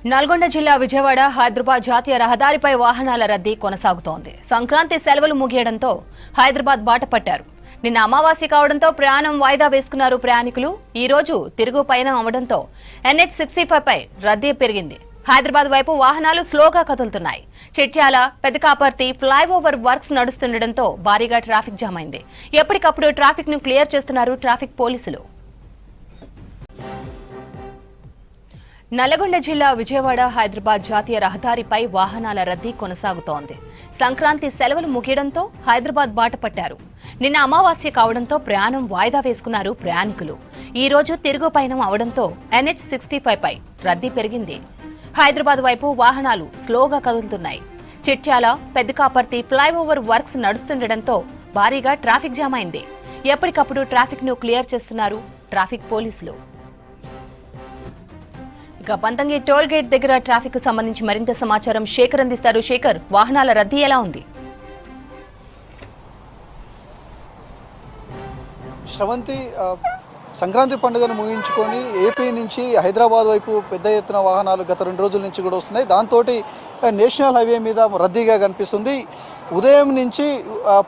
నల్గొండ జిల్లా విజయవాడ హైదరాబాద్ జాతీయ రహదారిపై వాహనాల రద్దీ కొనసాగుతోంది. సంక్రాంతి సెలవులు ముగియడంతో హైదరాబాద్ బాట పట్టారు. నిన్న అమావాస్య కావడంతో ప్రయాణం వాయిదా వేసుకున్నారు ప్రయాణికులు. ఈ రోజు తిరుగు పయనం అవడంతో NH65 పై రద్దీ పెరిగింది. హైదరాబాద్ వైపు వాహనాలు స్లోగా కదులుతున్నాయి. చిట్యాల, పెదకాపర్తి ఫ్లైఓవర్ వర్క్స్ నడుస్తుండటంతో భారీగా ట్రాఫిక్ జామ్ అయింది. ఎప్పటికప్పుడు ట్రాఫిక్ ను క్లియర్ చేస్తున్నారు ట్రాఫిక్ పోలీసులు. నల్గొండ జిల్లా విజయవాడ హైదరాబాద్ జాతీయ రహదారిపై వాహనాల రద్దీ కొనసాగుతోంది. సంక్రాంతి సెలవులు ముగియడంతో హైదరాబాద్ బాట పట్టారు. నిన్న అమావాస్య కావడంతో ప్రయాణం వాయిదా వేసుకున్నారు ప్రయాణికులు. ఈ రోజు తిరుగు పయనం అవడంతో NH65 పై రద్దీ పెరిగింది. హైదరాబాద్ వైపు వాహనాలు స్లోగా కదులుతున్నాయి. చిట్యాల, పెదకాపర్తి ఫ్లైఓవర్ వర్క్స్ నడుస్తుండటంతో భారీగా ట్రాఫిక్ జామ్ అయింది. ఎప్పటికప్పుడు ట్రాఫిక్ ను క్లియర్ చేస్తున్నారు ట్రాఫిక్ పోలీసులు. ఇక పంతంగి టోల్ గేట్ దగ్గర ట్రాఫిక్ కు సంబంధించి మరింత సమాచారం శేఖర్ అందిస్తారు. శేఖర్, వాహనాల రద్దీ ఎలా ఉంది? శ్రవంతి, సంక్రాంతి పండుగను ముగించుకొని ఏపీ నుంచి హైదరాబాద్ వైపు పెద్ద ఎత్తున వాహనాలు గత 2 రోజుల నుంచి కూడా వస్తున్నాయి. దాంతో నేషనల్ హైవే మీద రద్దీగా కనిపిస్తుంది. ఉదయం నుంచి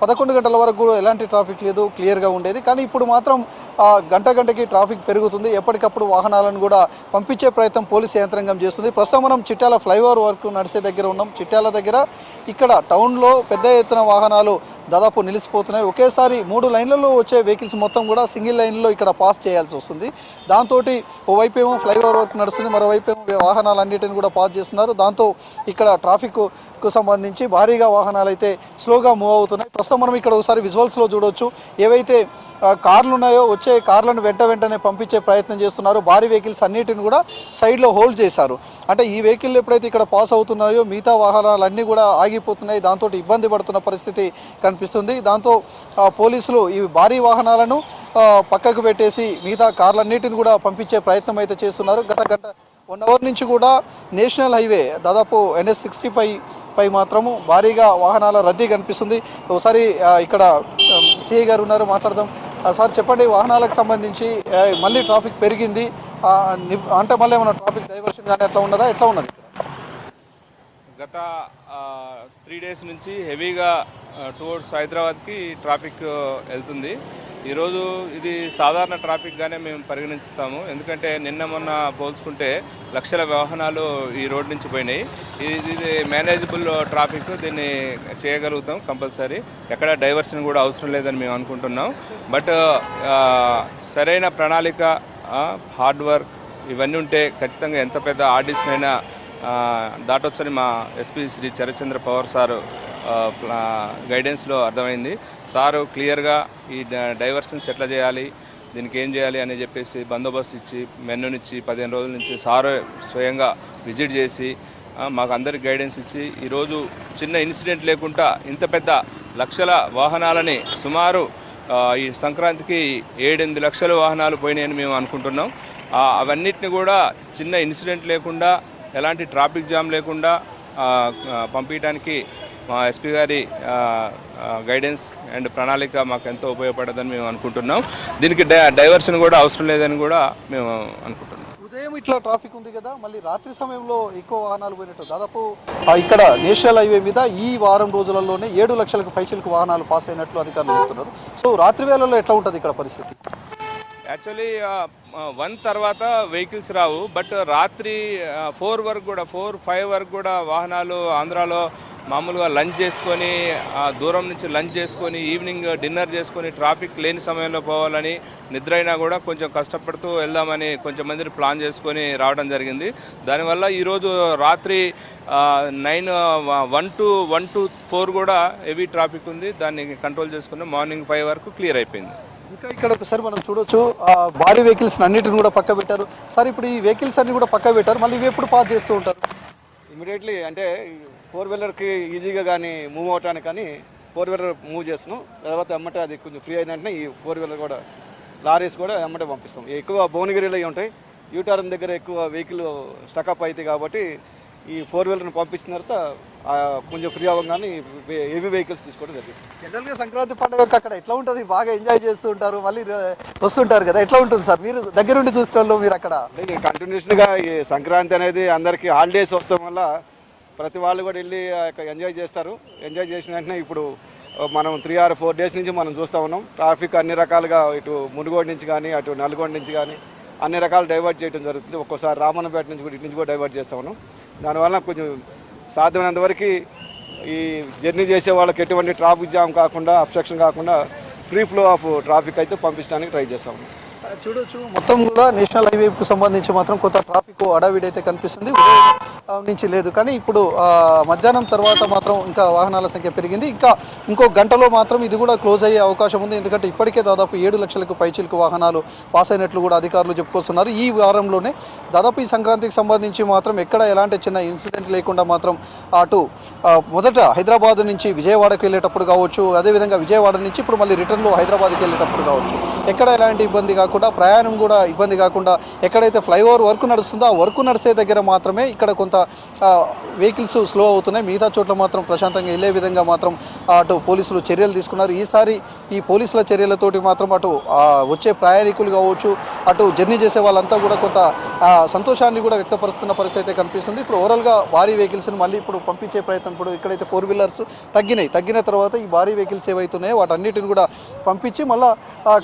11 గంటల వరకు కూడా ఎలాంటి ట్రాఫిక్ లేదు, క్లియర్గా ఉండేది. కానీ ఇప్పుడు మాత్రం గంటకి ట్రాఫిక్ పెరుగుతుంది. ఎప్పటికప్పుడు వాహనాలను కూడా పంపించే ప్రయత్నం పోలీసు యంత్రాంగం చేస్తుంది. ప్రస్తుతం మనం చిట్యాల ఫ్లైఓవర్ వర్క్ నడిచే దగ్గర ఉన్నాం. చిట్యాల దగ్గర ఇక్కడ టౌన్లో పెద్ద ఎత్తున వాహనాలు దాదాపు నిలిచిపోతున్నాయి. ఒకేసారి 3 లైన్లలో వచ్చే వెహికల్స్ మొత్తం కూడా సింగిల్ లైన్లో ఇక్కడ పాస్ చేయాల్సి వస్తుంది. దాంతో ఓవైపు ఏమో ఫ్లైఓవర్ వర్క్ నడుస్తుంది, మరోవైపు ఏమో వాహనాలన్నిటిని కూడా పాస్ చేస్తున్నారు. దాంతో ఇక్కడ ట్రాఫిక్కు సంబంధించి భారీగా వాహనాలు అయితే స్లోగా మూవ్ అవుతున్నాయి. ప్రస్తుతం మనం ఇక్కడ ఒకసారి విజువల్స్లో చూడవచ్చు. ఏవైతే కార్లు ఉన్నాయో వచ్చే కార్లను వెంటనే పంపించే ప్రయత్నం చేస్తున్నారు. భారీ వెహికల్స్ అన్నిటిని కూడా సైడ్లో హోల్డ్ చేశారు. అంటే ఈ వెహికల్ ఎప్పుడైతే ఇక్కడ పాస్ అవుతున్నాయో మిగతా వాహనాలన్నీ కూడా ఆగిపోతున్నాయి. దాంతో ఇబ్బంది పడుతున్న పరిస్థితి కనిపిస్తుంది. దాంతో పోలీసులు ఈ భారీ వాహనాలను పక్కకు పెట్టేసి మిగతా కార్లన్నిటిని కూడా పంపించే ప్రయత్నం అయితే చేస్తున్నారు. గత 1 అవర్ నుంచి కూడా నేషనల్ హైవే దాదాపు NH65 పై మాత్రము భారీగా వాహనాల రద్దీ కనిపిస్తుంది. ఒకసారి ఇక్కడ సిఐ గారు ఉన్నారు, మాట్లాడదాం. సార్ చెప్పండి, వాహనాలకు సంబంధించి మళ్ళీ ట్రాఫిక్ పెరిగింది అంటే మళ్ళీ ఏమైనా ట్రాఫిక్ డైవర్షన్ కానీ ఎట్లా ఉన్నదా, ఎట్లా ఉన్నది? గత 3 డేస్ నుంచి హెవీగా టువర్డ్స్ హైదరాబాద్కి ట్రాఫిక్ వెళ్తుంది. ఈరోజు ఇది సాధారణ ట్రాఫిక్గానే మేము పరిగణిస్తాము. ఎందుకంటే నిన్న మొన్న పోల్చుకుంటే లక్షల వాహనాలు ఈ రోడ్ నుంచి పోయినాయి. ఇది మేనేజబుల్ ట్రాఫిక్, దీన్ని చేయగలుగుతాం కంపల్సరీ. ఎక్కడ డైవర్షన్ కూడా అవసరం లేదని మేము అనుకుంటున్నాం. బట్ సరైన ప్రణాళిక, హార్డ్ వర్క్ ఇవన్నీ ఉంటే ఖచ్చితంగా ఎంత పెద్ద ఆర్డీస్నైనా దాటొచ్చని మా ఎస్పీ శ్రీ చరచంద్ర పవార్ సారు గైడెన్స్లో అర్థమైంది. సారు క్లియర్గా ఈ డైవర్షన్స్ ఎట్లా చేయాలి, దీనికి ఏం చేయాలి అని చెప్పేసి బందోబస్తు ఇచ్చి మెన్నునిచ్చి 15 రోజుల నుంచి సారు స్వయంగా విజిట్ చేసి మాకు అందరికి గైడెన్స్ ఇచ్చి ఈరోజు చిన్న ఇన్సిడెంట్ లేకుండా ఇంత పెద్ద లక్షల వాహనాలని సుమారు ఈ సంక్రాంతికి 7-8 లక్షల వాహనాలు పోయినాయని మేము అనుకుంటున్నాం. అవన్నిటిని కూడా చిన్న ఇన్సిడెంట్ లేకుండా, ఎలాంటి ట్రాఫిక్ జామ్ లేకుండా పంపించడానికి మా ఎస్పీ గారి గైడెన్స్ అండ్ ప్రణాళిక మాకు ఎంతో ఉపయోగపడదని మేము అనుకుంటున్నాం. దీనికి డైవర్షన్ కూడా అవసరం లేదని కూడా మేము అనుకుంటున్నాం. ఉదయం ఇట్లా ట్రాఫిక్ ఉంది కదా, మళ్ళీ రాత్రి సమయంలో ఎక్కువ వాహనాలు పోయినట్టు దాదాపు ఇక్కడ నేషనల్ హైవే మీద ఈ వారం రోజులలోనే 7 లక్షలకు పైచిలకు వాహనాలు పాస్ అయినట్లు అధికారులు చెప్తున్నారు. సో రాత్రి వేళల్లో ఎట్లా ఉంటుంది ఇక్కడ పరిస్థితి? యాక్చువల్లీ 1 తర్వాత వెహికల్స్ రావు, బట్ రాత్రి 4 వరకు కూడా 4-5 వరకు కూడా వాహనాలు ఆంధ్రాలో మామూలుగా లంచ్ చేసుకొని దూరం నుంచి లంచ్ చేసుకొని ఈవినింగ్ డిన్నర్ చేసుకొని ట్రాఫిక్ లేని సమయంలో పోవాలని నిద్ర అయినా కూడా కొంచెం కష్టపడుతూ వెళ్దామని కొంచెం మందిని ప్లాన్ చేసుకొని రావడం జరిగింది. దానివల్ల ఈరోజు రాత్రి 1 to 4 కూడా హెవీ ట్రాఫిక్ ఉంది. దాన్ని కంట్రోల్ చేసుకుని మార్నింగ్ 5 వరకు క్లియర్ అయిపోయింది. ఇంకా ఇక్కడ ఒకసారి మనం చూడొచ్చు, భారీ వెహికల్స్ అన్నిటిని కూడా పక్క పెట్టారు. సార్ ఇప్పుడు ఈ వెహికల్స్ అన్ని కూడా పక్క పెట్టారు, మళ్ళీ ఇవి ఎప్పుడు పాస్ చేస్తూ ఉంటారు? ఇమీడియట్లీ అంటే 4 వీలర్కి ఈజీగా కానీ మూవ్ అవటానికి కానీ 4 వీలర్ మూవ్ చేస్తున్నాం. తర్వాత ఎమ్మటే అది కొంచెం ఫ్రీ అయిన వెంటనే ఈ 4 వీలర్ కూడా లారీస్ కూడా ఎమ్మటే పంపిస్తాం. ఎక్కువ భువనగిరిలో ఉంటాయి, యూటర్న్ దగ్గర ఎక్కువ వెహికల్ స్టకప్ అవుతాయి కాబట్టి ఈ 4 వీలర్ని పంపించిన తర్వాత కొంచెం ఫ్రీ అవ్వగానే హెవీ వెహికల్స్ తీసుకోవడం జరిగింది. జనరల్గా సంక్రాంతి పండుగకి అక్కడ ఎట్లా ఉంటుంది? బాగా ఎంజాయ్ చేస్తూ ఉంటారు, మళ్ళీ వస్తుంటారు కదా, ఎట్లా ఉంటుంది సార్? మీరు దగ్గరుండి చూసిన వాళ్ళు మీరు అక్కడ అంటే కంటిన్యూస్గా ఈ సంక్రాంతి అనేది అందరికీ హాలిడేస్ వస్తాం వల్ల ప్రతి వాళ్ళు కూడా వెళ్ళి ఎంజాయ్ చేస్తారు. ఎంజాయ్ చేసిన వెంటనే ఇప్పుడు మనం 3 or 4 days నుంచి మనం చూస్తూ ఉన్నాం. ట్రాఫిక్ అన్ని రకాలుగా ఇటు మునుగోడు నుంచి కానీ అటు నల్గొండ నుంచి కానీ అన్ని రకాలు డైవర్ట్ చేయడం జరుగుతుంది. ఒక్కోసారి రామన్నపేట నుంచి కూడా ఇటు నుంచి కూడా డైవర్ట్ చేస్తూ ఉన్నాం. దానివల్ల కొంచెం సాధ్యమైనంత వరకు ఈ జర్నీ చేసే వాళ్ళకి ఎటువంటి ట్రాఫిక్ జామ్ కాకుండా అబ్స్ట్రక్షన్ కాకుండా ఫ్రీ ఫ్లో ఆఫ్ ట్రాఫిక్ అయితే పంపించడానికి ట్రై చేస్తాం. చూడొచ్చు మొత్తం కూడా నేషనల్ హైవేకు సంబంధించి మాత్రం కొంత ట్రాఫిక్ అడావిడి అయితే కనిపిస్తుంది. ఉదయం నుంచి లేదు, కానీ ఇప్పుడు మధ్యాహ్నం తర్వాత మాత్రం ఇంకా వాహనాల సంఖ్య పెరిగింది. ఇంకో గంటలో మాత్రం ఇది కూడా క్లోజ్ అయ్యే అవకాశం ఉంది. ఎందుకంటే ఇప్పటికే దాదాపు 7 లక్షలకు పైచిలకు వాహనాలు పాస్ అయినట్లు కూడా అధికారులు చెప్పుకొస్తున్నారు. ఈ వారంలోనే దాదాపు ఈ సంక్రాంతికి సంబంధించి మాత్రం ఎక్కడ ఎలాంటి చిన్న ఇన్సిడెంట్ లేకుండా మాత్రం అటు మొదట హైదరాబాద్ నుంచి విజయవాడకు వెళ్ళేటప్పుడు కావచ్చు, అదేవిధంగా విజయవాడ నుంచి ఇప్పుడు మళ్ళీ రిటర్న్లో హైదరాబాద్కి వెళ్ళేటప్పుడు కావచ్చు, ఎక్కడ ఎలాంటి ఇబ్బంది కాకుండా ప్రయాణం కూడా ఇబ్బంది కాకుండా ఎక్కడైతే ఫ్లైఓవర్ వర్క్ నడుస్తుందో ఆ వర్క్ నడిచే దగ్గర మాత్రమే ఇక్కడ కొంత వెహికల్స్ స్లో అవుతున్నాయి. మిగతా చోట్ల మాత్రం ప్రశాంతంగా వెళ్ళే విధంగా మాత్రం అటు పోలీసులు చర్యలు తీసుకున్నారు. ఈసారి ఈ పోలీసుల చర్యలతోటి మాత్రం అటు వచ్చే ప్రయాణికులు కావచ్చు, అటు జర్నీ చేసే వాళ్ళంతా కూడా కొంత సంతోషాన్ని కూడా వ్యక్తపరుస్తున్న పరిస్థితి అయితే కనిపిస్తుంది. ఇప్పుడు ఓవరాల్గా భారీ వెహికల్స్ని మళ్ళీ ఇప్పుడు పంపించే ప్రయత్నం, ఇప్పుడు ఇక్కడైతే 4 వీలర్స్ తగ్గిన తర్వాత ఈ భారీ వెహికల్స్ ఏవైతున్నాయో వాటన్నిటిని కూడా పంపించి మళ్ళీ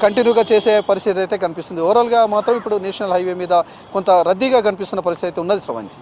కంటిన్యూగా చేసే పరిస్థితి అయితే కనిపిస్తుంది. ఓవరాల్గా మాత్రం ఇప్పుడు నేషనల్ హైవే మీద కొంత రద్దీగా కనిపిస్తున్న పరిస్థితి అయితే ఉన్నది. స్రవంతి.